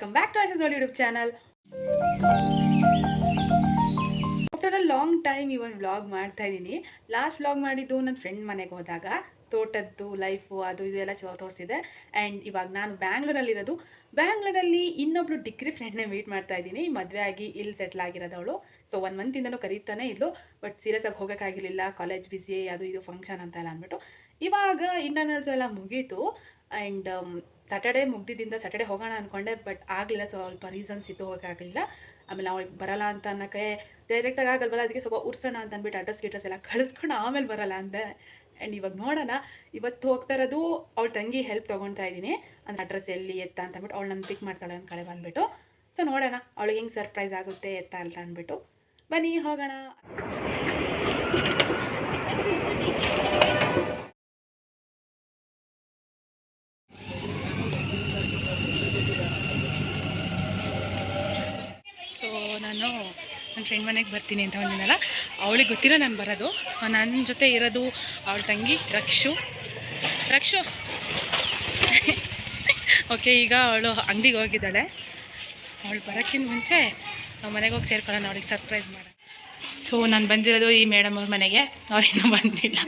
Welcome back to Asha's YouTube channel. After a long time ಇವತ್ತು vlog ಮಾಡ್ತಾ ಇದ್ದೀನಿ. Last vlog ಮಾಡಿದ್ದು ನನ್ನ ಫ್ರೆಂಡ್ ಮನೆಗೆ ಹೋದಾಗ ತೋಟದ್ದು ಲೈಫು ಅದು ಇದೆಲ್ಲ ತೋರಿಸಿದೆ. ಆ್ಯಂಡ್ ಇವಾಗ ನಾನು ಬ್ಯಾಂಗ್ಳೂರಲ್ಲಿರೋದು. ಬ್ಯಾಂಗ್ಳೂರಲ್ಲಿ ಇನ್ನೊಬ್ಳು ಡಿಗ್ರಿ ಫ್ರೆಂಡ್ನೇ ಮೀಟ್ ಮಾಡ್ತಾ ಇದ್ದೀನಿ. ಮದುವೆ ಆಗಿ ಇಲ್ಲಿ ಸೆಟ್ಲ್ ಆಗಿರೋದವಳು. ಸೊ 1 ಮಂತಿಂದನೂ ಕರೀತಾನೆ ಇದ್ಲು, ಬಟ್ ಸೀರಿಯಸ್ ಆಗಿ ಹೋಗೋಕ್ಕಾಗಿರಲಿಲ್ಲ, ಕಾಲೇಜ್ ಬಿಸಿ, ಅದು ಇದು ಫಂಕ್ಷನ್ ಅಂತೆಲ್ಲ ಅಂದ್ಬಿಟ್ಟು. ಇವಾಗ ಇಂಟರ್ನಲ್ಸ್ ಎಲ್ಲ ಮುಗೀತು. ಆ್ಯಂಡ್ ಸ್ಯಾಟರ್ಡೇ ಮುಗ್ದಿದ್ದರಿಂದ ಸ್ಯಾಟರ್ಡೇ ಹೋಗೋಣ ಅಂದ್ಕೊಂಡೆ, ಬಟ್ ಆಗಲಿಲ್ಲ. ಸ್ವಲ್ಪ ರೀಸನ್ಸ್ ಇತ್ತು, ಹೋಗೋಕ್ಕಾಗಲಿಲ್ಲ. ಆಮೇಲೆ ಅವಳಿಗೆ ಬರಲ್ಲ ಅಂತ ಅನ್ನೋಕ್ಕೆ ಡೈರೆಕ್ಟಾಗಿ ಆಗಲ್ವಲ್ಲ, ಅದಕ್ಕೆ ಸ್ವಲ್ಪ ಉರ್ಸೋಣ ಅಂತ ಅಂದ್ಬಿಟ್ಟು ಅಡ್ರೆಸ್ ಎಲ್ಲ ಕಳಿಸ್ಕೊಂಡು ಆಮೇಲೆ ಬರಲ್ಲ ಅಂದೆ. ಆ್ಯಂಡ್ ಇವಾಗ ನೋಡೋಣ. ಇವತ್ತು ಹೋಗ್ತಾ ಇರೋದು ಅವಳ ತಂಗಿ ಹೆಲ್ಪ್ ತೊಗೊಳ್ತಾ ಇದ್ದೀನಿ. ಅಂದರೆ ಅಡ್ರೆಸ್ ಎಲ್ಲಿ ಎತ್ತ ಅಂತ ಅಂದ್ಬಿಟ್ಟು ಅವಳು ನನ್ನ ಪಿಕ್ ಮಾಡ್ತಾಳೆ ನನ್ನ ಕಡೆ ಬಂದುಬಿಟ್ಟು. ಸೊ ನೋಡೋಣ ಅವಳಿಗೆ ಹೆಂಗೆ ಸರ್ಪ್ರೈಸ್ ಆಗುತ್ತೆ ಎತ್ತ ಅಂತ ಅಂದ್ಬಿಟ್ಟು. ಬನ್ನಿ ಹೋಗೋಣ. ಸೊ ನಾನು ನನ್ನ ಫ್ರೆಂಡ್ ಮನೆಗೆ ಬರ್ತೀನಿ ಅಂತ ಅಂದಿನಲ್ಲ, ಅವಳಿಗೆ ಗೊತ್ತಿಲ್ಲ ನಾನು ಬರೋದು. ನನ್ನ ಜೊತೆ ಇರೋದು ಅವಳ ತಂಗಿ ರಕ್ಷು. ಓಕೆ, ಈಗ ಅವಳು ಅಂಗಡಿಗೆ ಹೋಗಿದ್ದಾಳೆ. ಅವಳು ಬರೋಕ್ಕಿಂತ ಮುಂಚೆ ನಾವು ಮನೆಗೆ ಹೋಗಿ ಸೇರ್ಕೊಳ್ಳೋಣ, ಅವಳಿಗೆ ಸರ್ಪ್ರೈಸ್ ಮಾಡೋಣ. ಸೊ ನಾನು ಬಂದಿರೋದು ಈ ಮೇಡಮ್ ಅವ್ರ ಮನೆಗೆ. ಅವ್ರಿನ್ನೂ ಬಂದಿಲ್ಲ.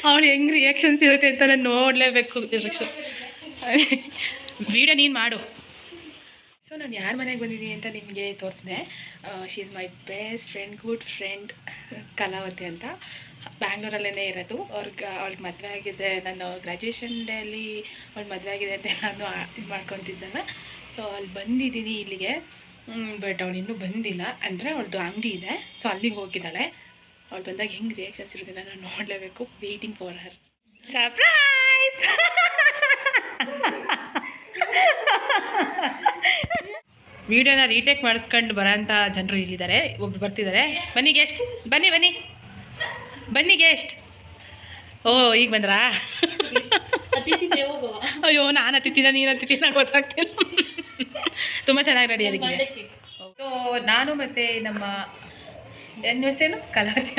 ಅವಳು ಹೆಂಗೆ ರಿಯಾಕ್ಷನ್ಸ್ ಇರುತ್ತೆ ಅಂತ ನಾನು ನೋಡಲೇಬೇಕು. ರಕ್ಷು, ವಿಡಿಯೋ ನೀನು ಮಾಡು. ಸೊ ನಾನು ಯಾರ ಮನೆಗೆ ಬಂದಿದ್ದೀನಿ ಅಂತ ನಿಮಗೆ ತೋರಿಸಿದೆ. She is my best friend, good friend, Kalavathi ಅಂತ. ಬ್ಯಾಂಗ್ಳೂರಲ್ಲೇ ಇರೋದು. ಅವಳಿಗೆ ಮದುವೆ ಆಗಿದೆ. ನಾನು ಗ್ರ್ಯಾಜುಯೇಷನ್ ಡೇಲಿ ಅವಳು ಮದುವೆ ಆಗಿದೆ ಅಂತ ನಾನು ಇದು ಮಾಡ್ಕೊತಿದ್ದಲ್ಲ. ಸೊ ಅಲ್ಲಿ ಬಂದಿದ್ದೀನಿ ಇಲ್ಲಿಗೆ, ಬಟ್ ಅವಳು ಇನ್ನೂ ಬಂದಿಲ್ಲ. ಅಂದರೆ ಅವಳದು ಅಂಗಡಿ ಇದೆ, ಸೊ ಅಲ್ಲಿಗೆ ಹೋಗಿದ್ದಾಳೆ. ಅವಳು ಬಂದಾಗ ಹೆಂಗೆ ರಿಯಾಕ್ಷನ್ಸ್ ಇರುತ್ತೆ ನಾನು ನೋಡಲೇಬೇಕು. Waiting for her surprise. ವಿಡಿಯೋನ ರೀಟೇಕ್ ಮಾಡಿಸ್ಕೊಂಡು ಬರೋಂಥ ಜನರು ಇಲ್ಲಿದ್ದಾರೆ. ಒಬ್ರು ಬರ್ತಿದ್ದಾರೆ. ಬನ್ನಿ ಗೆಸ್ಟ್, ಬನ್ನಿ ಗೆಸ್ಟ್. ಓ, ಈಗ ಬಂದ್ರಾ? ಅಯ್ಯೋ, ನಾನು ಅತಿಥಿನ ನೀನು ಅತಿಥಿನ ಗೊತ್ತಾಗ್ತೀನಿ. ತುಂಬ ಚೆನ್ನಾಗಿ ರೆಡಿ ಆಗಿದೆ. ಸೊ ನಾನು ಮತ್ತು ನಮ್ಮ ಹೆಸರೇನು ಕಲಾವತಿ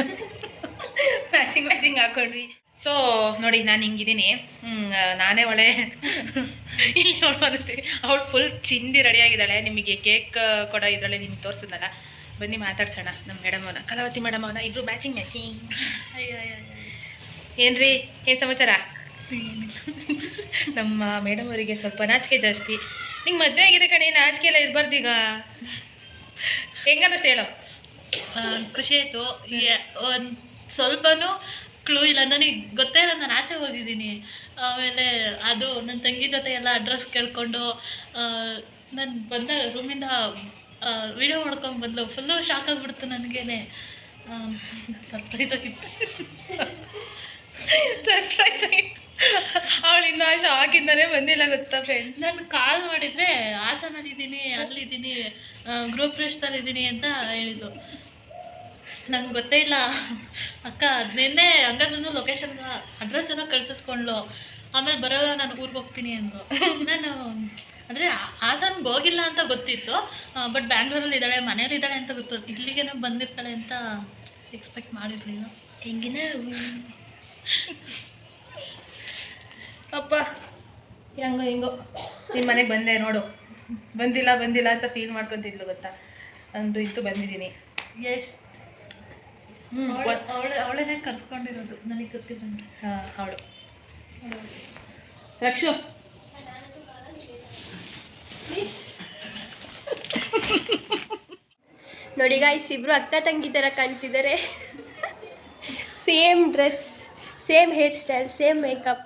ಮ್ಯಾಚಿಂಗ್ ಹಾಕ್ಕೊಂಡ್ವಿ. ಸೊ ನೋಡಿ, ನಾನು ಹಿಂಗಿದ್ದೀನಿ. ನಾನೇ ಒಳ್ಳೆ ಇಲ್ಲಿ ಅವಳು ಅನ್ನಿಸ್ತೀನಿ. ಅವಳು ಫುಲ್ ಚಿಂದಿ ರೆಡಿಯಾಗಿದ್ದಾಳೆ. ನಿಮಗೆ ಕೇಕ್ ಕೊಡೋ ಇದರಲ್ಲೇ ನಿಮ್ಗೆ ತೋರಿಸಿದ್ನಲ್ಲ. ಬನ್ನಿ ಮಾತಾಡ್ಸೋಣ ನಮ್ಮ ಮೇಡಮ್ ಅವನ, ಕಲಾವತಿ ಮೇಡಮ್ ಅವನ. ಇಬ್ಬರು ಮ್ಯಾಚಿಂಗ್. ಏನ್ರಿ, ಏನು ಸಮಾಚಾರ? ನಮ್ಮ ಮೇಡಮ್ ಅವರಿಗೆ ಸ್ವಲ್ಪ ನಾಚಿಕೆ ಜಾಸ್ತಿ. ನಿಂಗೆ ಮದುವೆ ಆಗಿದೆ ಕಣೆ, ನಾಚಿಕೆ ಎಲ್ಲ ಇರಬಾರ್ದು. ಈಗ ಹೆಂಗನ್ನಿಸ್ತು ಹೇಳೋ? ಖುಷಿ ಆಯಿತು. ಒಂದು ಸ್ವಲ್ಪನೂ ಕ್ಲೂ ಇಲ್ಲ, ನನಗೆ ಗೊತ್ತೇ ಇಲ್ಲ ನಾನು ಆಚೆ ಹೋಗಿದ್ದೀನಿ. ಆಮೇಲೆ ಅದು ನನ್ನ ತಂಗಿ ಜೊತೆ ಎಲ್ಲ ಅಡ್ರೆಸ್ ಕೇಳ್ಕೊಂಡು ನಾನು ಬಂದ ರೂಮಿಂದ ವಿಡಿಯೋ ಮಾಡ್ಕೊಂಡು ಬಂದು ಫುಲ್ಲು ಶಾಕ್ ಆಗಿಬಿಡ್ತು ನನಗೇನೆ. ಸರ್ಪ್ರೈಸ್ ಆಗಿತ್ತು. ಅವಳು ಇನ್ನೂ ಶಾಕಿಂದನೇ ಬಂದಿಲ್ಲ ಗೊತ್ತಾ ಫ್ರೆಂಡ್ಸ್. ನಾನು ಕಾಲ್ ಮಾಡಿದರೆ ಹಾಸನಲ್ಲಿದ್ದೀನಿ, ಅಲ್ಲಿದ್ದೀನಿ, ಗೃಹ ಪ್ರವೇಶದಲ್ಲಿದ್ದೀನಿ ಅಂತ ಹೇಳಿದ್ದು. ನಂಗೆ ಗೊತ್ತೇ ಇಲ್ಲ. ಅಕ್ಕ ನಿನ್ನೆ ಹಂಗಾದ್ರೂ ಲೊಕೇಶನ್ ಅಡ್ರೆಸ್ ಏನೋ ಕಳ್ಸಿಸ್ಕೊಂಡ್ಲು. ಆಮೇಲೆ ಬರೋಲ್ಲ, ನಾನು ಊರಿಗೆ ಹೋಗ್ತೀನಿ ಅಂದು. ನಾನು ಅಂದರೆ ಹಾಸನ್ಗೆ ಹೋಗಿಲ್ಲ ಅಂತ ಗೊತ್ತಿತ್ತು, ಬಟ್ ಬ್ಯಾಂಗ್ಳೂರಲ್ಲಿ ಇದ್ದಾಳೆ, ಮನೇಲಿದ್ದಾಳೆ ಅಂತ ಗೊತ್ತು. ಇಲ್ಲಿಗೇನೋ ಬಂದಿರ್ತಾಳೆ ಅಂತ ಎಕ್ಸ್ಪೆಕ್ಟ್ ಮಾಡಿರಲಿಲ್ಲ. ಹೆಂಗಿನ ಅಪ್ಪ, ಹೆಂಗೋ ನಿಮ್ಮ ಮನೆಗೆ ಬಂದೆ ನೋಡು. ಬಂದಿಲ್ಲ ಅಂತ ಫೀಲ್ ಮಾಡ್ಕೊತಿದ್ಲು ಗೊತ್ತಾ. ಅಂದು ಇತ್ತು ಬಂದಿದ್ದೀನಿ. ಎಷ್ಟು ಅವಳೇ ಕರ್ಸ್ಕೊಂಡಿರೋದು, ನನಗೆ ಗೊತ್ತಿಲ್ಲ. ಹಾಂ, ಅವಳು ರಕ್ಷು. ನೋಡಿ ಗಾಯ್ಸ್, ಇಬ್ರು ಅಕ್ಕ ತಂಗಿ ಥರ ಕಾಣ್ತಿದ್ದಾರೆ. Same dress, same hair style, same makeup.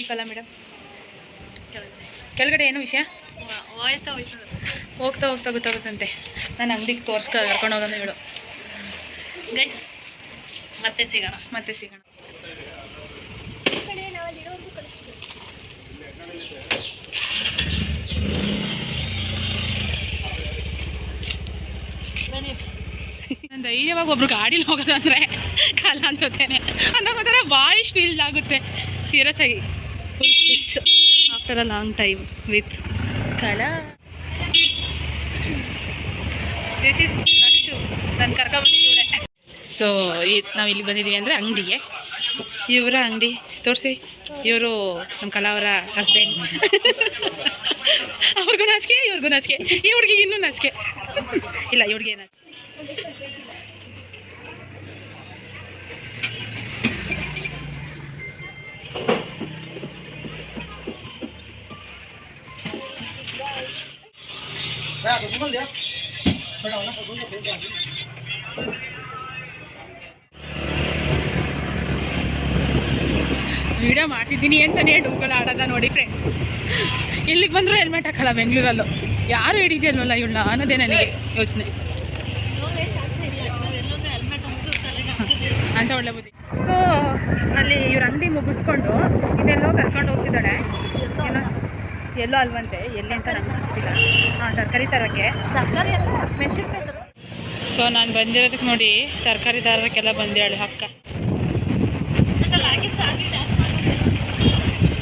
Kala madam ಕೆಳಗಡೆ ಏನು ವಿಷಯ? ಹೋಗ್ತಾ ಗೊತ್ತಾಗುತ್ತಂತೆ. ನಾನು ಅಂಗಡಿಗೆ ಕರ್ಕೊಂಡು ಹೋಗೋಣ ಹೇಳು. ಗೈಸ್, ಮತ್ತೆ ಸಿಗೋಣ. ನಾನು ಧೈರ್ಯವಾಗಿ ಒಬ್ರು ಗಾಡೀಲಿ ಹೋಗೋದಂದರೆ ಕಲಾ ಅನ್ಕೋತೇನೆ. ಅನ್ನೋಕ್ಕೋದ್ರೆ ಬಾಯ್ಸ್ ಫೀಲ್ ಆಗುತ್ತೆ. ಸೀರಿಯಸ್ ಆಗಿ ಫುಲ್ ಖುಷ್ after a long time with Kala. This is Rakshu. ನಾನು ಕರ್ಕೊಂಡ್ಬಂದಿದ್ದೀವಿ. ಸೊ ನಾವು ಇಲ್ಲಿ ಬಂದಿದ್ದೀವಿ ಅಂದರೆ ಅಂಗಡಿಗೆ. ಇವರ ಅಂಗಡಿ ತೋರಿಸಿ. ಇವರು ನಮ್ಮ ಕಲಾ ಅವರ ಹಸ್ಬೆಂಡ್. ಅವ್ರಿಗೂ ನಾಚಿಕೆ ಇವ್ರಿಗೂ ನಾಚಿಕೆ, ಈ ಹುಡುಗಿಗೆ ಇನ್ನೂ ನಾಚಿಕೆ ಇಲ್ಲ, ಈ ಹುಡುಗಿ ನಾಚಿಕೆ. ವಿಡಿಯೋ ಮಾಡ್ತಿದ್ದೀನಿ ಅಂತಲೇ ಡುಮ್ಗಳು ಆಡೋದ ನೋಡಿ ಫ್ರೆಂಡ್ಸ್. ಇಲ್ಲಿಗೆ ಬಂದರೂ ಹೆಲ್ಮೆಟ್ ಹಾಕಲ್ಲ ಬೆಂಗಳೂರಲ್ಲೂ, ಯಾರು ಹಿಡಿದಲ್ವಲ್ಲ ಇವಳನ್ನ ಅನ್ನೋದೇ ನನಗೆ ಯೋಚನೆ ಅಂತ ಒಳ್ಳೆ ಬುದ್ಧಿ. ಸೊ ಅಲ್ಲಿ ಇವ್ರ ಅಂಗಡಿ ಮುಗಿಸ್ಕೊಂಡು ಇದೆಲ್ಲೋ ಕರ್ಕೊಂಡು ಹೋಗ್ತಿದ್ದಾಳೆ, ಏನೋ ಎಲ್ಲೋ ಅಲ್ವಂತೆ, ಎಲ್ಲಿ ಅಂತ ನಂಗೆ ಗೊತ್ತಿಲ್ಲ. ಹಾಂ, ತರಕಾರಿ ತರೋಕ್ಕೆ. ತರಕಾರಿ ಎಲ್ಲ ಮೆಣಸಿನ್ಕಾಯಿ. ಸೊ ನಾನು ಬಂದಿರೋದಕ್ಕೆ ನೋಡಿ ತರಕಾರಿ ತರೋಕ್ಕೆಲ್ಲ ಬಂದಿದ್ದಾಳೆ ಅಕ್ಕ.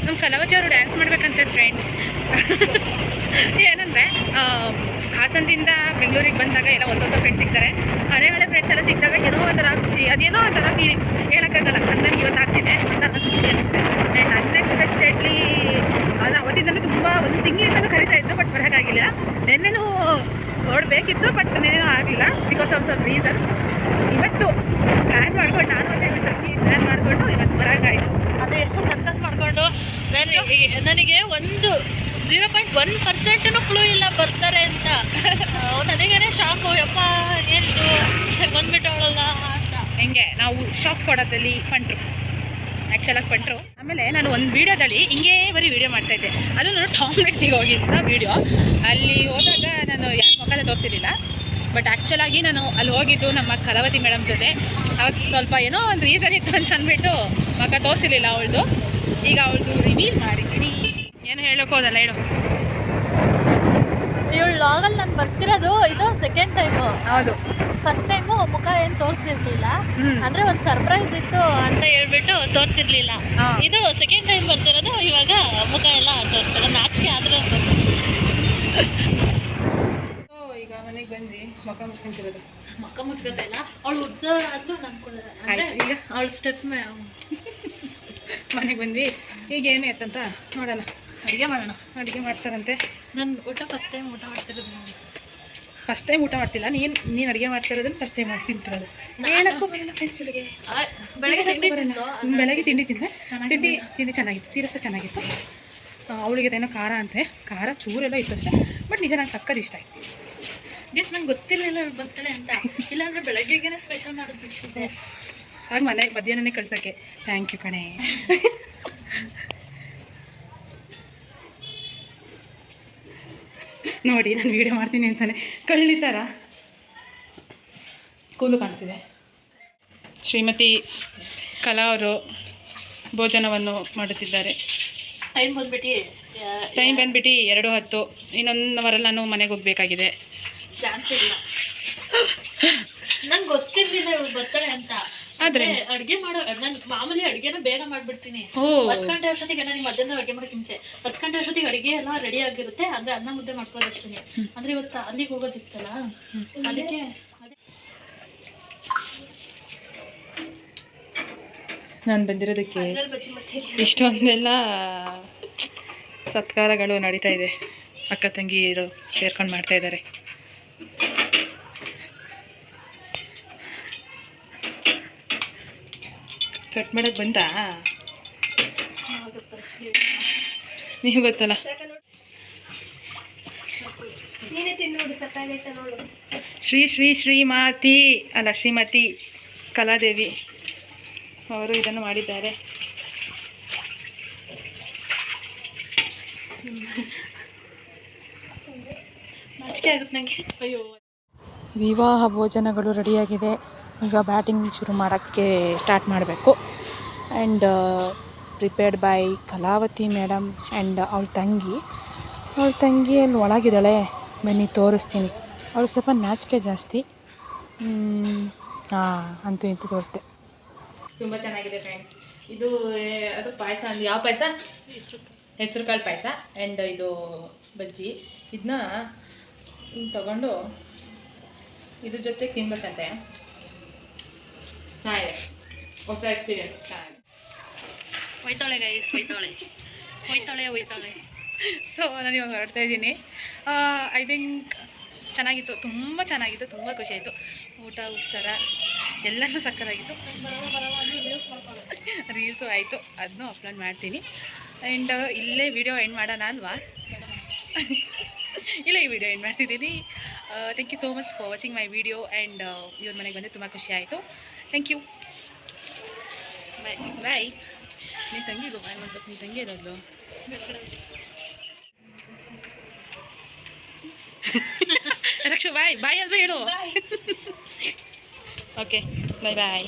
ನಮ್ಮ ಕಲಾವತಿ ಅವರು ಡ್ಯಾನ್ಸ್ ಮಾಡ್ಬೇಕಂತೆ ಫ್ರೆಂಡ್ಸ್. ಏನಂದರೆ ಹಾಸನದಿಂದ ಬೆಂಗಳೂರಿಗೆ ಬಂದಾಗ ಎಲ್ಲ ಹೊಸ ಹೊಸ ಫ್ರೆಂಡ್ಸ್ ಸಿಗ್ತಾರೆ. ಹಳೆ ಫ್ರೆಂಡ್ಸ್ ಎಲ್ಲ ಸಿಕ್ಕಿದಾಗ ಏನೋ ಒಂಥರ ಖುಷಿ, ಅದೇನೋ ಒಂಥರ ಫೀಲಿಂಗ್ ಹೇಳೋಕ್ಕಾಗಲ್ಲ. ಅದು ನನಗೆ ಇವತ್ತು ಆಗ್ತಿದೆ, ಒಂಥರ ಖುಷಿ ಆಗುತ್ತೆ. ಆ್ಯಂಡ್ ಅನ್ಎಕ್ಸ್ಪೆಕ್ಟೆಡ್ಲಿ ಆದರೆ ಅವತ್ತಿಂದಲೂ ತುಂಬ ಒಂದು ತಿಂಗಳಿಂದಲೂ ಕರಿತಾ ಇದ್ದು, ಬಟ್ ಬರೋಕ್ಕಾಗಿಲ್ಲ. ನೆನ್ನೆನೂ ಹೊರಡಬೇಕಿತ್ತು, ಬಟ್ ನೆನ್ನೆನೂ ಆಗಲಿಲ್ಲ ಬಿಕಾಸ್ ಆಫ್ ಸಮ್ ರೀಸನ್ಸ್. ಇವತ್ತು ಪ್ಲ್ಯಾನ್ ಮಾಡ್ಕೊಂಡು, ನಾನು ಮತ್ತೆ ಪ್ಲ್ಯಾನ್ ಮಾಡಿಕೊಂಡು ಇವತ್ತು ಬರೋಕ್ಕಾಯಿತು. ಅದೇ ಎಷ್ಟು ಸರ್ಕಸ್ ಮಾಡಿಕೊಂಡು ನನಗೆ ಒಂದು 0.1% ಕ್ಲೂ ಇಲ್ಲ ಬರ್ತಾರೆ ಅಂತ. ನನಗೇನೆ ಶಾಕು, ಯಪ್ಪ ಏನಿದು ಬಂದ್ಬಿಟ್ಟವಳಲ್ಲ ಅಂತ. ಹೆಂಗೆ ನಾವು ಶಾಕ್ ಕೊಡೋದಲ್ಲಿ ಪಂಟ್ರು, ಆ್ಯಕ್ಚುಲಾಗಿ ಪಂಟ್ರು. ಆಮೇಲೆ ನಾನು ಒಂದು ವೀಡಿಯೋದಲ್ಲಿ ಹಿಂಗೇ ಬರೀ ವೀಡಿಯೋ ಮಾಡ್ತಾಯಿದ್ದೆ, ಅದು ನಾನು ಟಾಮ್ಲೆಟ್ಸಿಗೆ ಹೋಗಿದ್ದ ವೀಡಿಯೋ. ಅಲ್ಲಿ ಹೋದಾಗ ನಾನು ಯಾರು ಮುಖದ ತೋರಿಸಿರಲಿಲ್ಲ, ಬಟ್ ಆ್ಯಕ್ಚುಲಾಗಿ ನಾನು ಅಲ್ಲಿ ಹೋಗಿದ್ದು ನಮ್ಮ ಕಲಾವತಿ ಮೇಡಮ್ ಜೊತೆ. ಅವಾಗ ಸ್ವಲ್ಪ ಏನೋ ಒಂದು ರೀಸನ್ ಇತ್ತು ಅಂತ ಅಂದ್ಬಿಟ್ಟು ಮುಖ ತೋರಿಸಿರಲಿಲ್ಲ ಅವಳದು. ಈಗ ಅವಳದು ರಿವೀಲ್ ಮಾಡಿದ್ದೀನಿ. ಏನು ಹೇಳೋಕ್ಕೋದಲ್ಲ, ಹೇಳು. ಇವಳು ಲಾಗಲ್ಲಿ ನಾನು ಬರ್ತಿರೋದು ಇದು ಸೆಕೆಂಡ್ ಟೈಮು. ಹೌದು, ಫಸ್ಟ್ ಟೈಮು ಮುಖ ಏನು ತೋರಿಸಿರ್ಲಿಲ್ಲ, ಅಂದರೆ ಒಂದು ಸರ್ಪ್ರೈಸ್ ಇತ್ತು ಅಂತ ಹೇಳ್ಬಿಟ್ಟು ತೋರಿಸಿರ್ಲಿಲ್ಲ. ಇದು ಸೆಕೆಂಡ್ ಟೈಮ್ ಬರ್ತಿರೋದು, ಇವಾಗ ಮುಖ ಎಲ್ಲ ತೋರಿಸ್ತಾರೆ. ನಾಚಿಕೆ ಆದರೆ ಈಗ ಮನೆಗೆ ಬಂದು ಮುಖ ಮುಚ್ಕೊಂತಿರೋದು. ಮುಖ ಮುಚ್ಕೊತಾ ಇಲ್ಲ, ಅವಳು ಉದ್ದ ಆದರೂ ಆಯ್ತು. ಈಗ ಅವಳು ಸ್ಟೆಪ್ ಮನೆಗೆ ಬಂದು ಈಗ ಏನು ಎತ್ತಂತ ನೋಡೋಣ. ಅಡುಗೆ ಮಾಡ್ತಾರಂತೆ. ನಾನು ಫಸ್ಟ್ ಟೈಮ್ ಊಟ ಮಾಡ್ತಿರೋದು. ಫಸ್ಟ್ ಟೈಮ್ ಊಟ ಮಾಡ್ತಿಲ್ಲ, ನೀನು ಅಡುಗೆ ಮಾಡ್ತಿರೋದನ್ನು ಫಸ್ಟ್ ಟೈಮ್ ತಿಂತಿರೋದು. ಹೇಳಕ್ಕೂ ಬರಲ್ಲ ಫ್ರೆಂಡ್ಸ್ ಒಳಗೆ. ಬೆಳಗ್ಗೆ ತಿಂಡಿ ತಿಂದೆ. ತಿಂಡಿ ಚೆನ್ನಾಗಿತ್ತು, ಸೀರಿಯಸ್ಸಾಗಿ ಚೆನ್ನಾಗಿತ್ತು. ಅವಳಿಗೆ ಏನೋ ಖಾರ ಅಂತೆ, ಖಾರ ಚೂರೆಲ್ಲ ಇತ್ತು ಅಷ್ಟೇ, ಬಟ್ ನಿಜ ನಂಗೆ ಸಕ್ಕತ್ ಇಷ್ಟ ಆಯಿತು. ಗೀಸ್ ನಂಗೆ ಗೊತ್ತಿರಲಿಲ್ಲ ಇವಳು ಬರ್ತಾಳೆ ಅಂತ. ಇಲ್ಲಾಂದರೆ ಬೆಳಗ್ಗೆಗೇ ಸ್ಪೆಷಲ್ ಮಾಡೋದು. ಹಾಗೆ ಮನೆಗೆ ಮಧ್ಯಾಹ್ನನೇ ಕಳ್ಸೋಕ್ಕೆ ಥ್ಯಾಂಕ್ ಯು ಕಣೆ. ನೋಡಿ ನಾನು ವೀಡಿಯೋ ಮಾಡ್ತೀನಿ ಅಂತಾನೆ ಕಳ್ಳಿ ಥರ ಕೂದಲು ಕಾಣಿಸ್ತಿದೆ. ಶ್ರೀಮತಿ ಕಲಾ ಅವರು ಭೋಜನವನ್ನು ಮಾಡುತ್ತಿದ್ದಾರೆ. ಟೈಮ್ ಬಂದ್ಬಿಟ್ಟು 2:10. ಇನ್ನೊಂದು ಅವರಲ್ಲಿ ನಾನು ಮನೆಗೆ ಹೋಗಬೇಕಾಗಿದೆ. ಚಾನ್ಸ್ ಇಲ್ಲ. ನಂಗೆ ಗೊತ್ತಿರಲಿಲ್ಲ ಇವಳು ಬರ್ತಾಳೆ ಅಂತ. ಆದರೆ ಅಡುಗೆ ಮಾಡೋ ನಾನು ಮಾಮೂಲಿ ಅಡುಗೆನ ಬೇಗ ಮಾಡಿಬಿಡ್ತೀನಿ. 10 ಗಂಟೆ ಅಷ್ಟೊತ್ತಿಗೆ ನನಗೆ ಮಧ್ಯಾಹ್ನ ಅಡುಗೆ ಮಾಡೋಕೆ ಹಿಂಸೆ. 10 ಗಂಟೆ ಅಷ್ಟೊತ್ತಿಗೆ ಅಡುಗೆ ಎಲ್ಲ ರೆಡಿ ಆಗಿರುತ್ತೆ. ಅಂದರೆ ಅನ್ನ ಮುದ್ದೆ ಮಾಡ್ಕೊಳ್ಳೋದು ಅಷ್ಟೇ. ಅಂದರೆ ಇವತ್ತು ಅಲ್ಲಿಗೆ ಹೋಗೋದಿತ್ತಲ್ಲ, ಅದಕ್ಕೆ ನಾನು ಬಂದಿರೋದಕ್ಕೆ ಇಷ್ಟೊಂದೆಲ್ಲ ಸತ್ಕಾರಗಳು ನಡೀತಾ ಇದೆ. ಅಕ್ಕ ತಂಗಿಯರು ಸೇರ್ಕೊಂಡು ಮಾಡ್ತಾ ಇದ್ದಾರೆ. ಕಟ್ ಮಾಡೋಕ್ಕೆ ಬಂತಾ? ನೀವು ಗೊತ್ತಲ್ಲ. ಶ್ರೀಮತಿ ಕಲಾದೇವಿ ಅವರು ಇದನ್ನು ಮಾಡಿದ್ದಾರೆ. ನಾಚಿಕೆ ಆಗುತ್ತೆ ನನಗೆ. ಅಯ್ಯೋ, ವಿವಾಹ ಭೋಜನಗಳು ರೆಡಿಯಾಗಿದೆ. ಈಗ ಬ್ಯಾಟಿಂಗ್ ಶುರು ಮಾಡೋಕ್ಕೆ ಸ್ಟಾರ್ಟ್ ಮಾಡಬೇಕು. And prepared by Kalavathi madam and ಅವಳ ತಂಗಿ ಅಲ್ಲಿ ಒಳಗಿದ್ದಾಳೆ. ಬನ್ನಿ ತೋರಿಸ್ತೀನಿ. ಅವಳು ಸ್ವಲ್ಪ ನಾಚಿಕೆ ಜಾಸ್ತಿ. ಅಂತೂ ಇಂತೂ ತೋರಿಸ್ದೆ. ತುಂಬ ಚೆನ್ನಾಗಿದೆ ಫ್ರೆಂಡ್ಸ್. ಇದು ಅದು ಪಾಯಸ. ಅಂದ್ರೆ ಯಾವ ಪಾಯಸ? ಹೆಸರು ಕಾಳು ಪಾಯಸ. ಆ್ಯಂಡ್ ಇದು ಬಜ್ಜಿ. ಇದನ್ನ ಹಿಂಗೆ ತಗೊಂಡು ಇದ್ರ ಜೊತೆಗೆ ತಿನ್ಬೇಕಂತೆ. ಚೆನ್ನಾಗಿದೆ, ಹೊಸ ಎಕ್ಸ್ಪೀರಿಯನ್ಸ್. ಚೆನ್ನಾಗಿದೆ. ಹೋಯ್ತಾಳೆ ಗೈಸ್, ಹೋಯ್ತಾಳೆ. ಸೊ ನಾನು ಇವಾಗ ಹೊರಡ್ತಾ ಇದ್ದೀನಿ. ಐ ಥಿಂಕ್ ಚೆನ್ನಾಗಿತ್ತು, ತುಂಬ ಚೆನ್ನಾಗಿತ್ತು, ತುಂಬ ಖುಷಿಯಾಯಿತು. ಊಟ ಉಪಚಾರ ಎಲ್ಲನೂ ಸಕ್ಕತ್ತಾಗಿತ್ತು. ರೀಲ್ಸು ಆಯಿತು, ಅದನ್ನೂ ಅಪ್ಲೋಡ್ ಮಾಡ್ತೀನಿ. ಆ್ಯಂಡ್ ಇಲ್ಲೇ ವಿಡಿಯೋ ಎಂಡ್ ಮಾಡೋಣ ಅಲ್ವಾ? ಇಲ್ಲ, ಈ ವಿಡಿಯೋ ಎಂಡ್ ಮಾಡ್ತಿದ್ದೀನಿ. Thank you so much for watching my video. And ಇವ್ರ ಮನೆಗೆ ಬಂದರೆ ತುಂಬ ಖುಷಿ ಆಯಿತು. Thank you. Bye bye. ನೀನು ತಂಗಿದು ಬಾಯ್ ಮಾಡ್ಬೇಕು, ನೀನು ತಂಗಿ ಇರೋದು. ರಕ್ಷು ಬಾಯ್ ಬಾಯ್ ಅಂದರೆ ಹೇಳು. ಓಕೆ ಬಾಯ್ ಬಾಯ್.